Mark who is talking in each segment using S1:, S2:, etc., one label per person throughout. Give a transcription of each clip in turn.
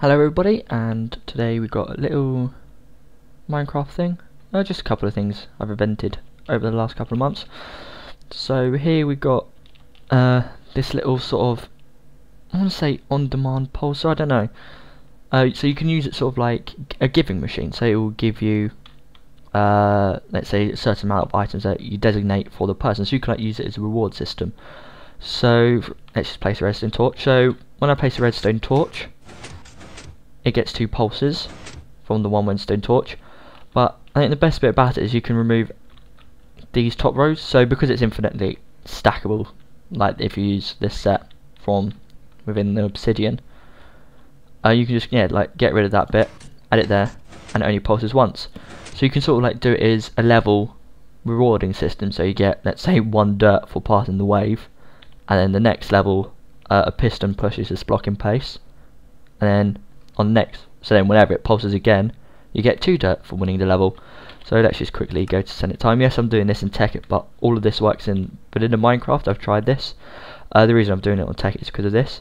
S1: Hello everybody, and today we've got a little Minecraft thing. Just a couple of things I've invented over the last couple of months. So here we've got this little sort of, I want to say on-demand pulsar, I don't know. So you can use it sort of like a giving machine. So it will give you, let's say, a certain amount of items that you designate for the person. So you can like use it as a reward system. So let's just place a redstone torch. So when I place a redstone torch, it gets 2 pulses from the one redstone torch. But I think the best bit about it is you can remove these top rows. So because it's infinitely stackable, like if you use this set from within the obsidian, you can just like get rid of that bit, add it there, and it only pulses once. So you can sort of like do it as a level rewarding system. So you get, let's say, 1 dirt for passing the wave, and then the next level a piston pushes this block in place, and then on next, so then whenever it pulses again, you get 2 dirt for winning the level. So let's just quickly go to Senate time. Yes, I'm doing this in Tekkit, but all of this works in the Minecraft. I've tried this. The reason I'm doing it on Tekkit is because of this.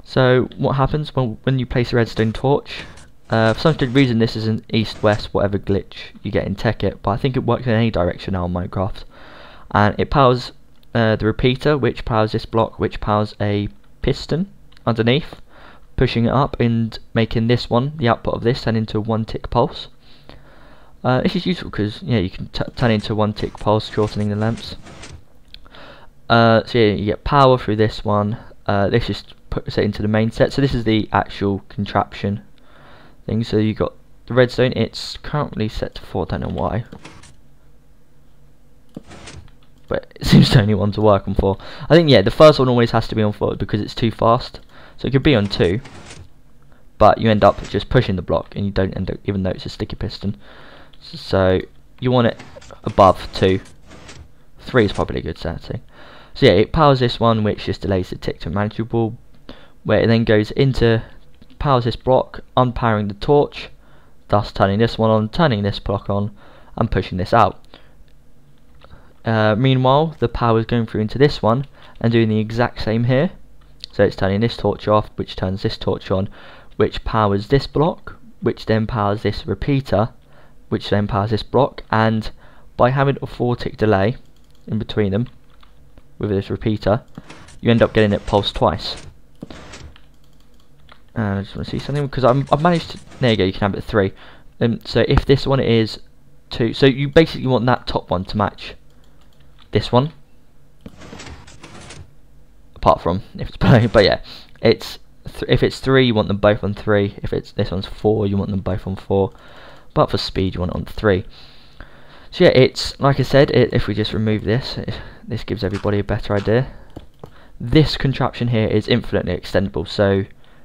S1: So what happens when you place a redstone torch? For some reason this is an east-west whatever glitch you get in Tekkit, but I think it works in any direction now in Minecraft. And it powers the repeater, which powers this block, which powers a piston underneath, pushing it up and making this one, the output of this, turn into a 1-tick pulse. This is useful because you can turn into a 1-tick pulse, shortening the lengths. So yeah, you get power through this one. This just puts it into the main set. So this is the actual contraption thing. So you got the redstone. It's currently set to 4. Don't know why, but it seems the only one to work on 4. I think the first one always has to be on 4 because it's too fast. So it could be on 2, but you end up just pushing the block and you don't end up, even though it's a sticky piston. So you want it above 2. 3 is probably a good setting. So yeah, it powers this one, which just delays the tick to manageable, where it then goes into, powers this block, unpowering the torch, thus turning this one on, turning this block on, and pushing this out. Meanwhile, the power is going through into this one and doing the exact same here. So it's turning this torch off, which turns this torch on, which powers this block, which then powers this repeater, which then powers this block. And by having a 4-tick delay in between them with this repeater, you end up getting it pulsed twice. And I just want to see something because I've managed to, there you go, you can have it 3. So if this one is 2, so you basically want that top one to match this one, apart from if it's below. But yeah, it's if it's 3, you want them both on 3. If it's this one's 4, you want them both on 4. But for speed, you want it on 3. So yeah, it's like I said. If we just remove this, this gives everybody a better idea. This contraption here is infinitely extendable. So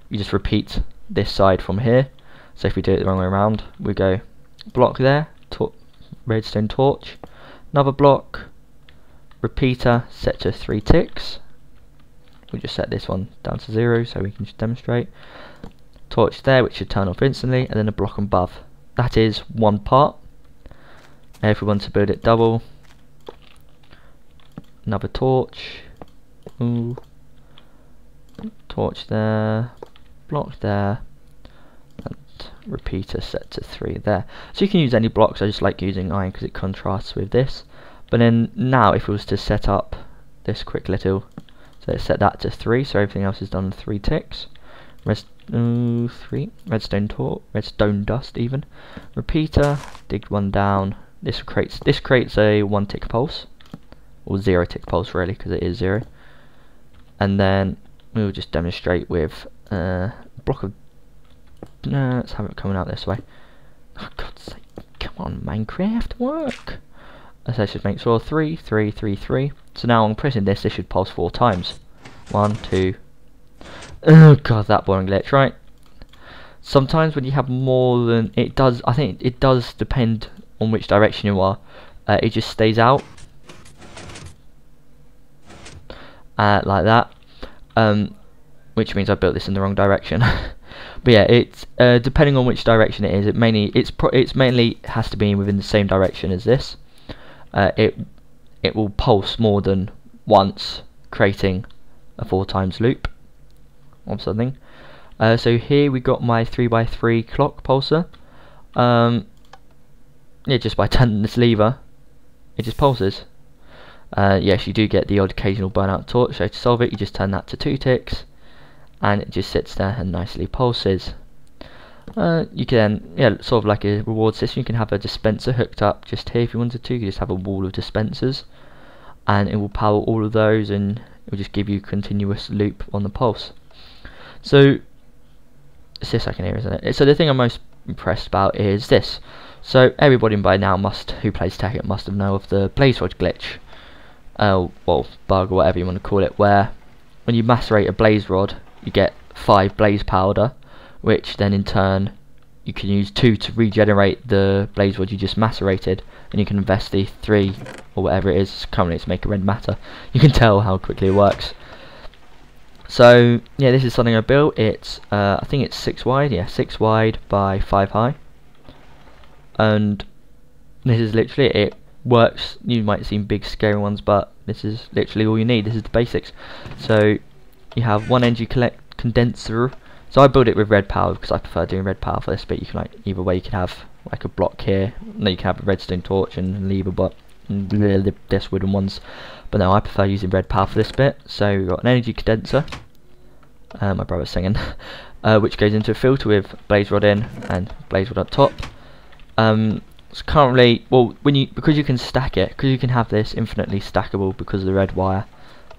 S1: you just repeat this side from here. So if we do it the wrong way around, we go block there, redstone torch, another block, repeater set to 3 ticks. We'll just set this one down to 0 so we can just demonstrate. Torch there, which should turn off instantly, and then a block above. That is one part. And if we want to build it double, another torch, torch there, block there, and repeater set to 3 there. So you can use any blocks. I just like using iron because it contrasts with this. But then now, if we was to set up this quick little, so let's set that to 3, so everything else is done in 3 ticks. 3 redstone torch, redstone dust even. Repeater, dig one down. This creates a 1-tick pulse, or 0-tick pulse really, because it is 0. And then we'll just demonstrate with a block of. Let's have it coming out this way. Oh God's sake! Come on, Minecraft, work. So let's just make sure 3, 3, 3, 3. So now I'm pressing this. This should pulse 4 times. 1, 2. Oh God, that boring glitch, right? Sometimes when you have more than it does, I think it does depend on which direction you are. It just stays out like that, which means I built this in the wrong direction. But yeah, it's depending on which direction it is. It mainly has to be within the same direction as this. It will pulse more than once, creating a 4 times loop or something. So here we got my 3x3 clock pulsar. Yeah, just by turning this lever, it just pulses. Yes, you do get the odd occasional burnout torch, so to solve it you just turn that to 2 ticks and it just sits there and nicely pulses. You can, yeah, sort of like a reward system, you can have a dispenser hooked up just here if you wanted to. You can just have a wall of dispensers and it will power all of those and it will just give you a continuous loop on the pulse. So it's this I can hear, isn't it? So the thing I'm most impressed about is this. So everybody by now who plays Tekkit must have known of the blaze rod glitch, well, bug or whatever you want to call it, where when you macerate a blaze rod you get 5 blaze powder, which then in turn you can use 2 to regenerate the blaze rod you just macerated, and you can invest the 3 or whatever it is, currently it's make a red matter. You can tell how quickly it works. So yeah, this is something I built. It's I think it's 6 wide, yeah, 6 wide by 5 high, and this is literally it. Works. You might have seen big scary ones, but this is literally all you need. This is the basics. So you have one energy condenser. So I built it with red power because I prefer doing red power for this bit. You can, like, either way you can have like a block here, no, you can have a redstone torch and lever, but this wooden ones, but no, I prefer using red power for this bit. So we've got an energy condenser, my brother's singing, which goes into a filter with blaze rod in and blaze rod up top. So currently, well, because you can stack it, because you can have this infinitely stackable because of the red wire.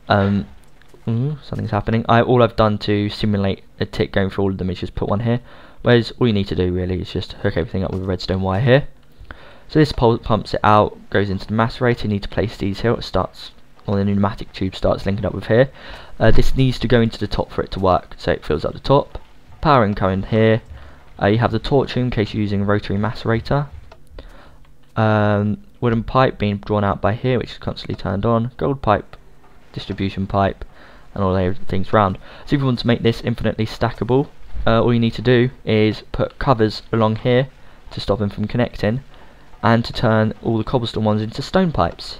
S1: Something's happening. All I've done to simulate a tick going through all of them is just put one here, whereas all you need to do really is just hook everything up with a redstone wire here. So this pumps it out, goes into the macerator. You need to place these here. It starts, or the pneumatic tube starts linking up with here. This needs to go into the top for it to work, so it fills up the top. Power incoming here. You have the torch in case you're using a rotary macerator. Wooden pipe being drawn out by here, which is constantly turned on. Gold pipe, distribution pipe, and all the things round. So if you want to make this infinitely stackable, all you need to do is put covers along here to stop them from connecting, and to turn all the cobblestone ones into stone pipes,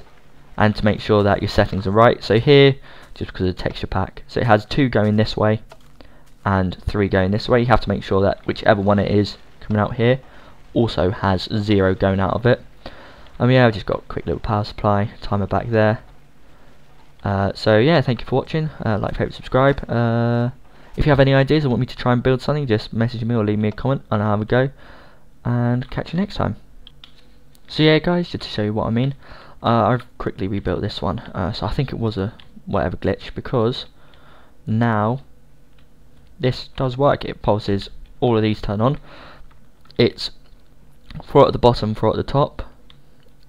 S1: and to make sure that your settings are right. So here, just because of the texture pack, so it has 2 going this way and 3 going this way. You have to make sure that whichever one it is coming out here also has 0 going out of it. Yeah, I've just got a quick little power supply, timer back there. So yeah, thank you for watching. Like, favorite, subscribe. If you have any ideas or want me to try and build something, just message me or leave me a comment and I'll have a go, and catch you next time. So yeah guys, just to show you what I mean, I've quickly rebuilt this one. So I think it was a whatever glitch, because now this does work. It pulses, all of these turn on. It's 4 at the bottom, 4 at the top,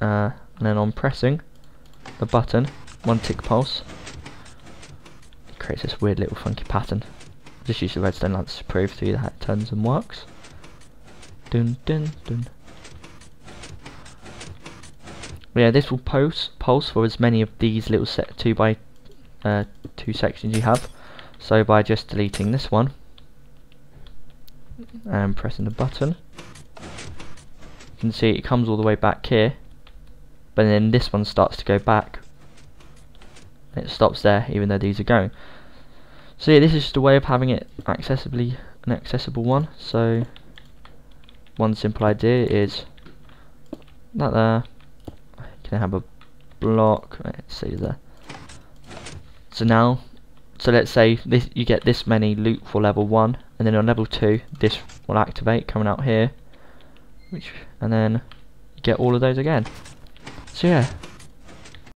S1: and then on pressing the button, 1 tick pulse, it creates this weird little funky pattern. Just use the redstone lance to prove to you that it turns and works. Dun dun dun. Yeah, this will pulse for as many of these little 2 by 2 sections you have. So by just deleting this one and pressing the button, you can see it comes all the way back here, but then this one starts to go back. It stops there even though these are going. So yeah, this is just a way of having it an accessible one. So one simple idea is that there you can have a block, let's see there. So now, so let's say this, you get this many loot for level 1, and then on level 2 this will activate coming out here, and then you get all of those again. So yeah,